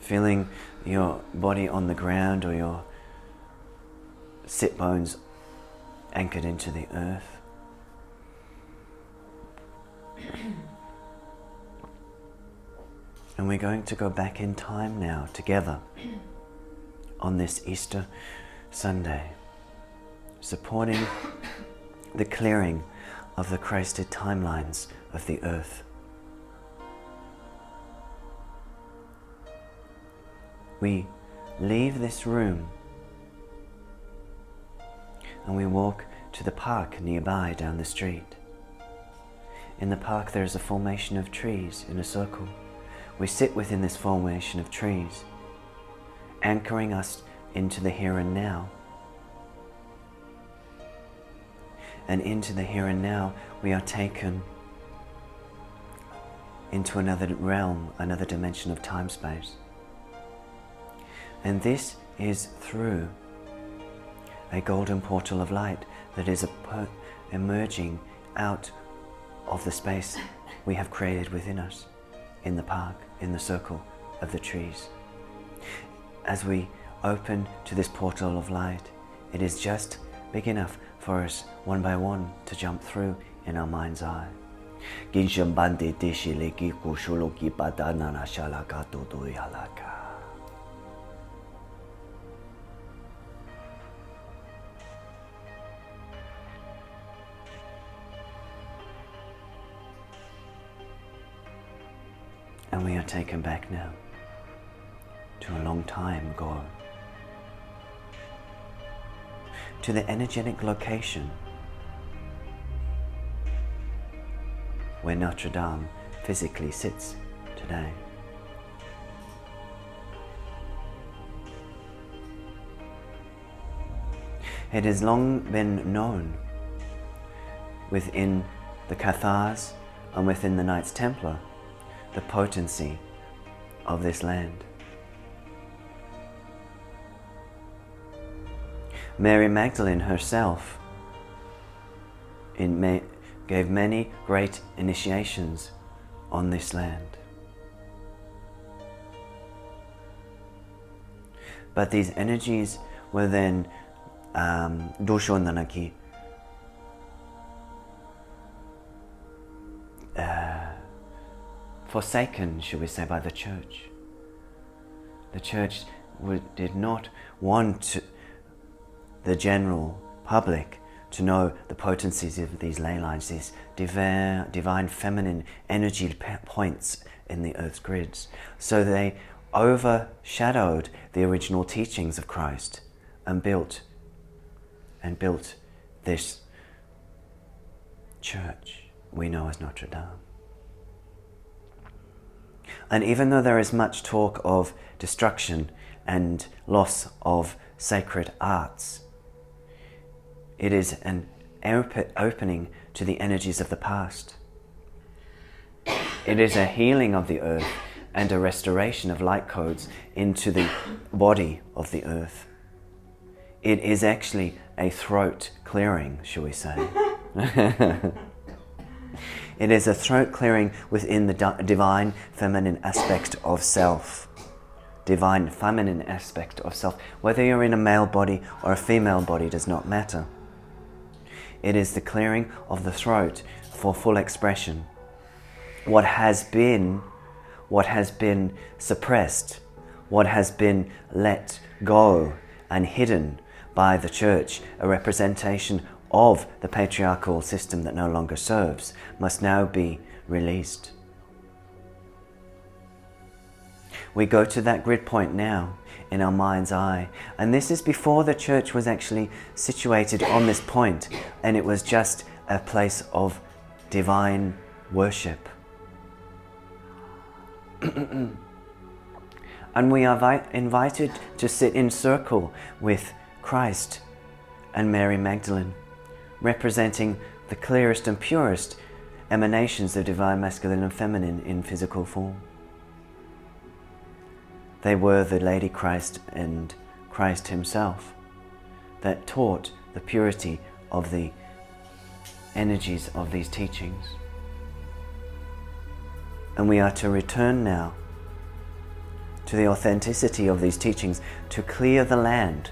feeling your body on the ground or your sit bones anchored into the earth. And we're going to go back in time now together on this Easter Sunday, supporting the clearing of the Christed timelines of the earth. We leave this room and we walk to the park nearby down the street. In the park there is a formation of trees in a circle. We sit within this formation of trees, anchoring us into the here and now. And into the here and now, we are taken into another realm, another dimension of time-space. And this is through a golden portal of light that is emerging out of the space we have created within us, in the park, in the circle of the trees. As we open to this portal of light, it is just big enough for us, one by one, to jump through in our mind's eye. And we are taken back now to a long time ago, to the energetic location where Notre Dame physically sits today. It has long been known within the Cathars and within the Knights Templar the potency of this land. Mary Magdalene herself gave many great initiations on this land. But these energies were then Doshondanaki, forsaken, should we say, by the church. The church did not want the general public to know the potencies of these ley lines, these divine feminine energy points in the earth's grids. So they overshadowed the original teachings of Christ and built this church we know as Notre Dame. And even though there is much talk of destruction and loss of sacred arts, it is an opening to the energies of the past. It is a healing of the earth and a restoration of light codes into the body of the earth. It is actually a throat clearing, shall we say. It is a throat clearing within the divine feminine aspect of self. Divine feminine aspect of self. Whether you're in a male body or a female body does not matter. It is the clearing of the throat for full expression. What has been suppressed, what has been let go and hidden by the church, a representation of the patriarchal system that no longer serves, must now be released. We go to that grid point now in our mind's eye, and this is before the church was actually situated on this point, and it was just a place of divine worship. And we are invited to sit in circle with Christ and Mary Magdalene, representing the clearest and purest emanations of divine masculine and feminine in physical form. They were the Lady Christ and Christ himself that taught the purity of the energies of these teachings. And we are to return now to the authenticity of these teachings, to clear the land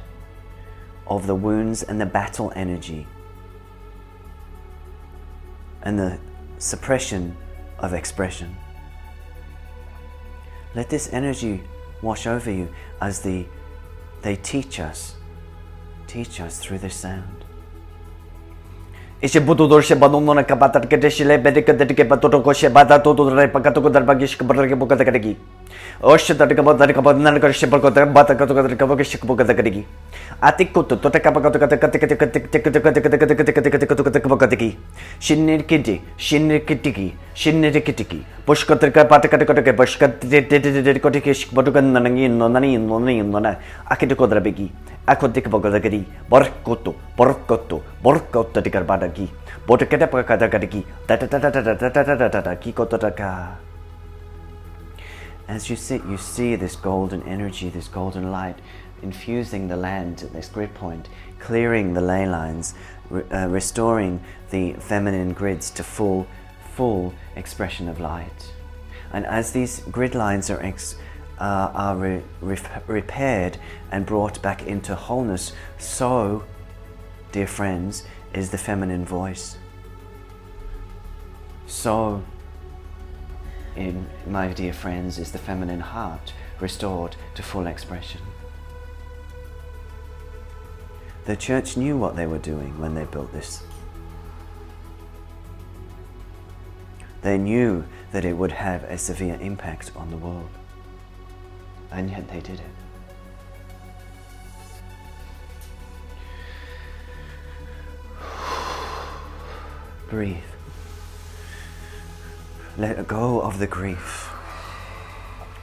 of the wounds and the battle energy and the suppression of expression. Let this energy wash over you as they teach us through this sound. As you sit, you see this golden energy, this golden light infusing the land at this grid point, clearing the ley lines, restoring the feminine grids to full expression of light. And as these grid lines are repaired and brought back into wholeness, so, dear friends, is the feminine voice. So, my dear friends, is the feminine heart restored to full expression. The church knew what they were doing when they built this. They knew that it would have a severe impact on the world, and yet they did it. Breathe. Let go of the grief.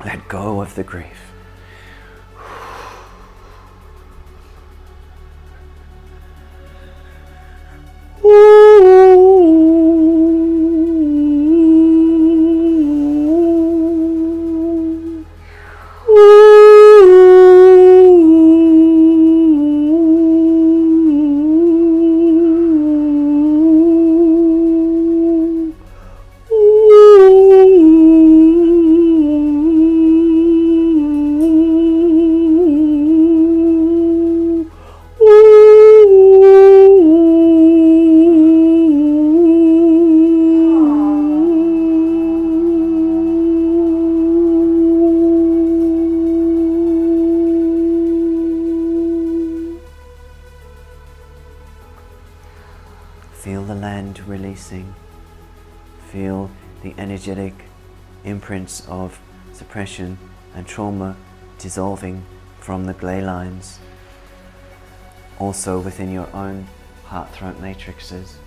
Let go of the grief. Feel the land releasing. Feel the energetic imprints of suppression and trauma dissolving from the ley lines. Also within your own heart-throat matrices.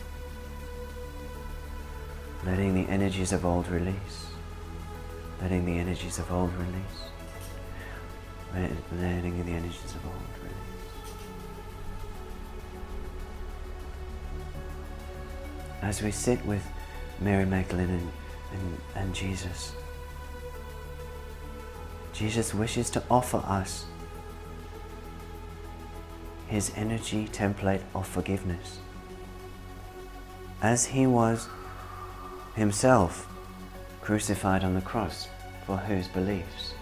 Letting the energies of old release. Letting the energies of old release. Letting the energies of old release. As we sit with Mary Magdalene and Jesus, Jesus wishes to offer us his energy template of forgiveness, as he was himself crucified on the cross for whose beliefs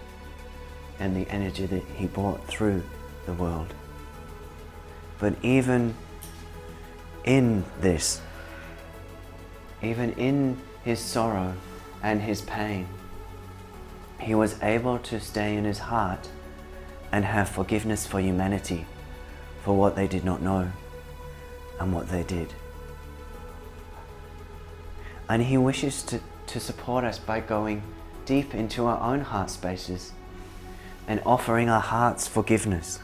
and the energy that he brought through the world. But even in this, even in his sorrow and his pain, he was able to stay in his heart and have forgiveness for humanity for what they did not know and what they did. And he wishes to support us by going deep into our own heart spaces and offering our hearts forgiveness.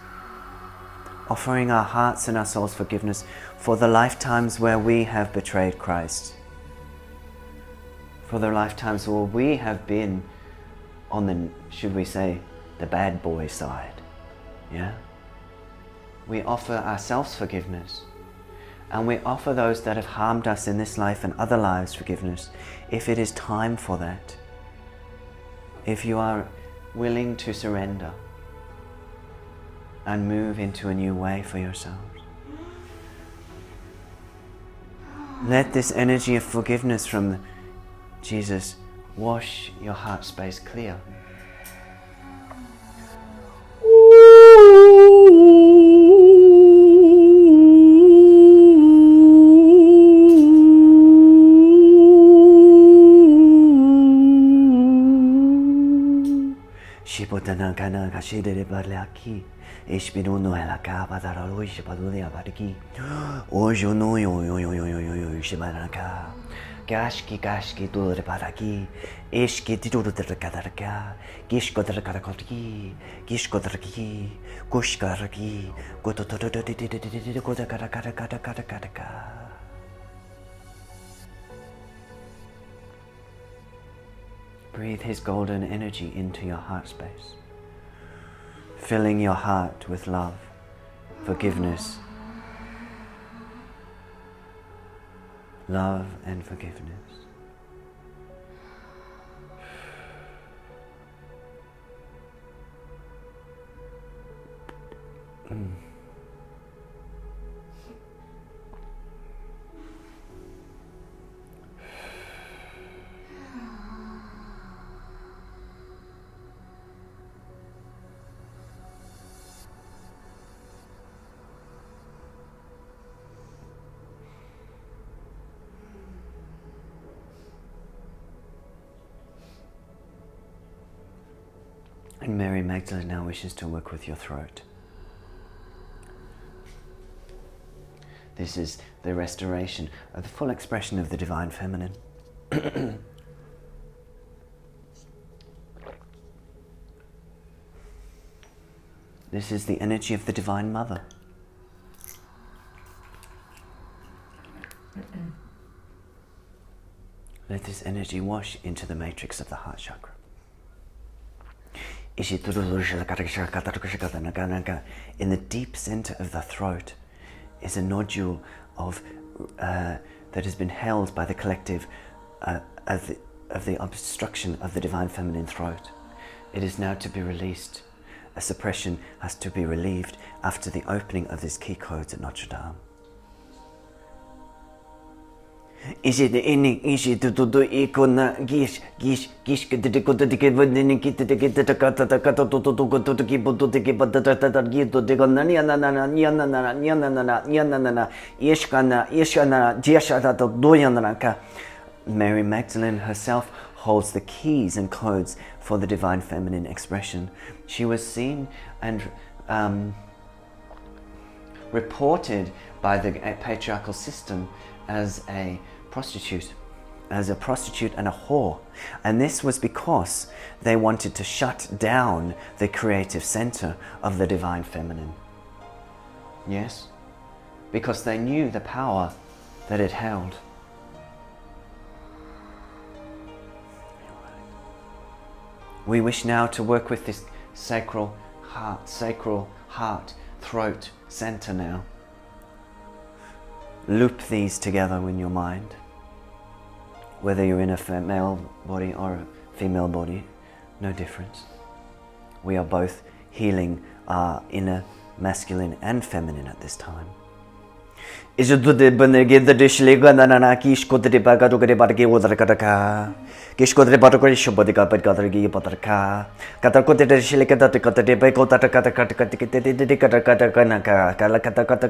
Offering our hearts and our souls forgiveness for the lifetimes where we have betrayed Christ. For the lifetimes where we have been on the, should we say, the bad boy side. Yeah? We offer ourselves forgiveness. And we offer those that have harmed us in this life and other lives forgiveness, if it is time for that. If you are willing to surrender and move into a new way for yourselves. Let this energy of forgiveness from Jesus wash your heart space clear. Shipotana kana kashidere barlaki. Espinono ela capa da luz para do abarqui. Hoje eu não eu shibaraka. Gaski tudo para aqui. Eski tudo de cadarca. Gisco de caracotti. Gisco de aqui. Cuscaraqui. Goto cara. Breathe his golden energy into your heart space, filling your heart with love, forgiveness, love and forgiveness. And Mary Magdalene now wishes to work with your throat. This is the restoration of the full expression of the Divine Feminine. This is the energy of the Divine Mother. Let this energy wash into the matrix of the heart chakra. In the deep center of the throat is a nodule of that has been held by the collective of the obstruction of the Divine Feminine throat. It is now to be released. A suppression has to be relieved after the opening of this key code at Notre Dame. Is it any easy to do icona gish the Mary Magdalene herself holds the keys and codes for the Divine Feminine expression. She was seen and reported by the patriarchal system as a prostitute and a whore. And this was because they wanted to shut down the creative center of the Divine Feminine. Yes? Because they knew the power that it held. We wish now to work with this sacral heart, throat center now. Loop these together in your mind. Whether you're in a male body or a female body, no difference. We are both healing our inner masculine and feminine at this time. Is it the Benegid the Dishliga Nanaki Shkotri Bagato Bargi Wadarkataka? Kishkotri Batokrisho Bodika Gatargi Batarka, Katakote Shilikata Kotati Beko Tatakatakatakatakatakatakataka,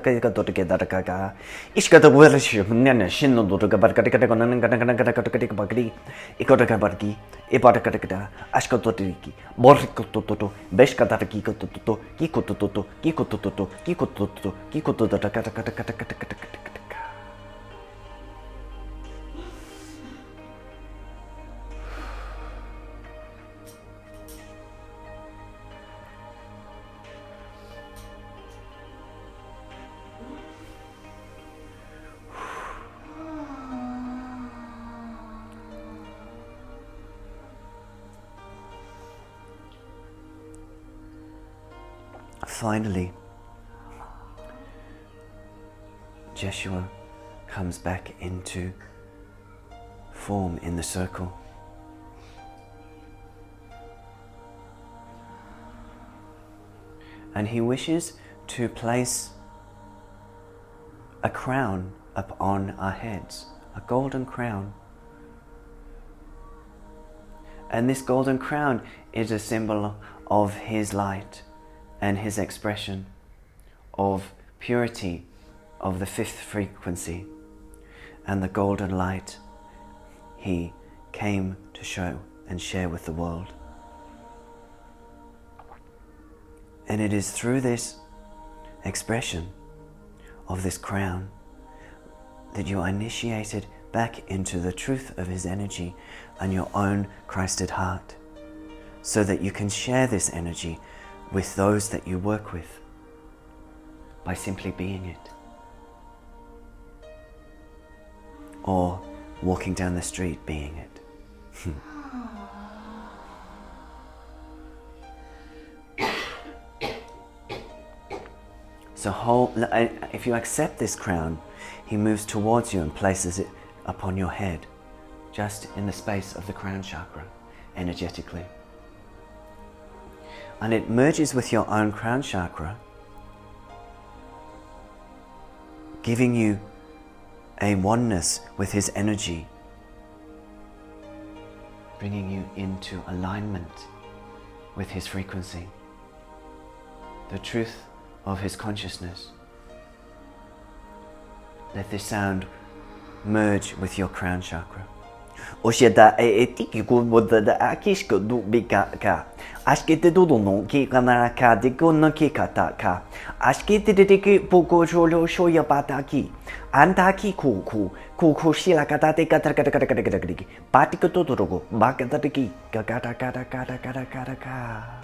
Kalakatakataka, Ishkata worship, Nana, Shino Dukabarkatakatakatakatakatakatakataki, Ikotakabaki, Ipatakatakata, Ashkototriki, Borikototo, Beshkataki Kototo, Kikototo, Kikototo, Kikototo, Kikototo. Finally, Jeshua comes back into form in the circle. And he wishes to place a crown upon our heads, a golden crown. And this golden crown is a symbol of his light and his expression of purity of the fifth frequency and the golden light he came to show and share with the world. And it is through this expression of this crown that you are initiated back into the truth of his energy and your own Christed heart, so that you can share this energy with those that you work with by simply being it, or walking down the street being it. So if you accept this crown, he moves towards you and places it upon your head, just in the space of the crown chakra, energetically. And it merges with your own crown chakra, giving you a oneness with his energy, bringing you into alignment with his frequency, the truth of his consciousness. Let this sound merge with your crown chakra. Osheda etiki kuboda da akishko du bika ashkete do no ki kanara ka de gonno ki kata ka ashkete de ki poko jolo shoya bataki antaki kuku shila kata de kata patiko totorogo bakata ki kata.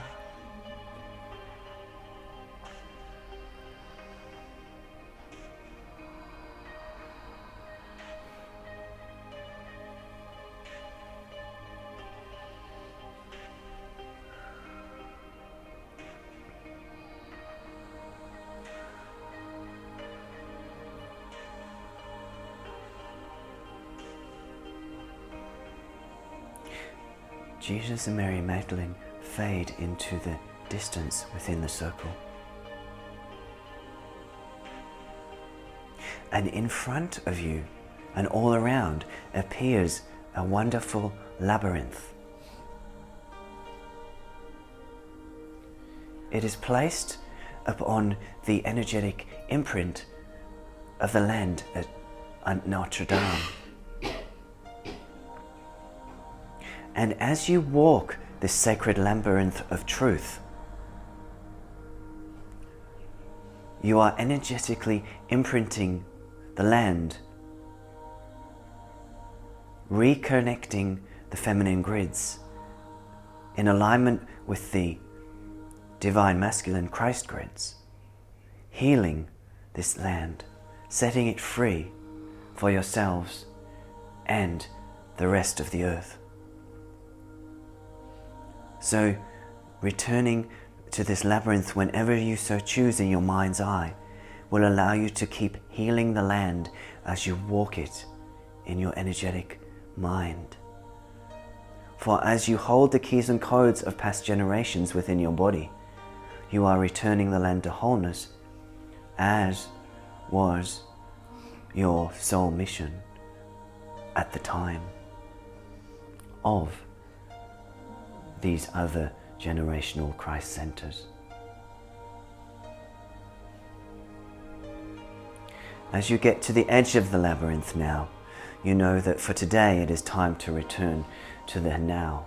Jesus and Mary Magdalene fade into the distance within the circle. And in front of you and all around appears a wonderful labyrinth. It is placed upon the energetic imprint of the land at Notre Dame. And as you walk this sacred labyrinth of truth, you are energetically imprinting the land, reconnecting the feminine grids in alignment with the divine masculine Christ grids, healing this land, setting it free for yourselves and the rest of the earth. So, returning to this labyrinth whenever you so choose in your mind's eye will allow you to keep healing the land as you walk it in your energetic mind. For as you hold the keys and codes of past generations within your body, you are returning the land to wholeness, as was your soul mission at the time of these other generational Christ centers. As you get to the edge of the labyrinth now, you know that for today it is time to return to the now.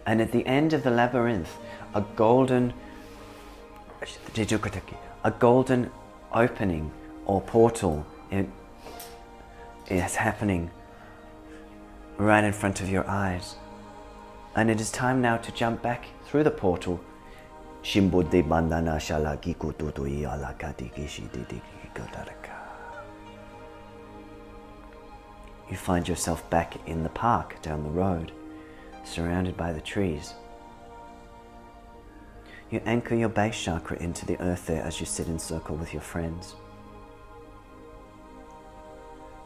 And at the end of the labyrinth, a golden opening or portal is happening right in front of your eyes. And it is time now to jump back through the portal. You find yourself back in the park down the road, surrounded by the trees. You anchor your base chakra into the earth there as you sit in circle with your friends.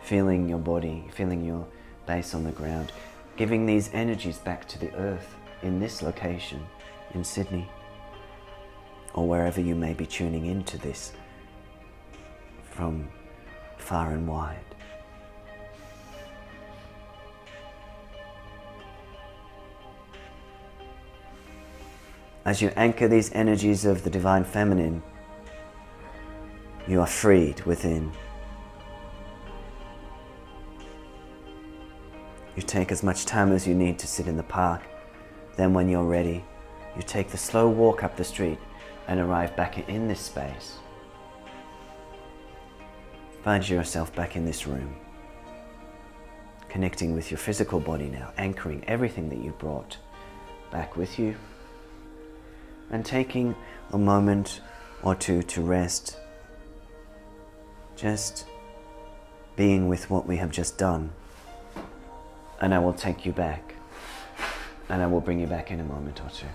Feeling your body, feeling your base on the ground, giving these energies back to the earth in this location in Sydney, or wherever you may be tuning into this from far and wide. As you anchor these energies of the Divine Feminine, you are freed within. You take as much time as you need to sit in the park. Then when you're ready, you take the slow walk up the street and arrive back in this space. Find yourself back in this room, connecting with your physical body now, anchoring everything that you brought back with you, and taking a moment or two to rest, just being with what we have just done. And I will take you back, and I will bring you back in a moment or two.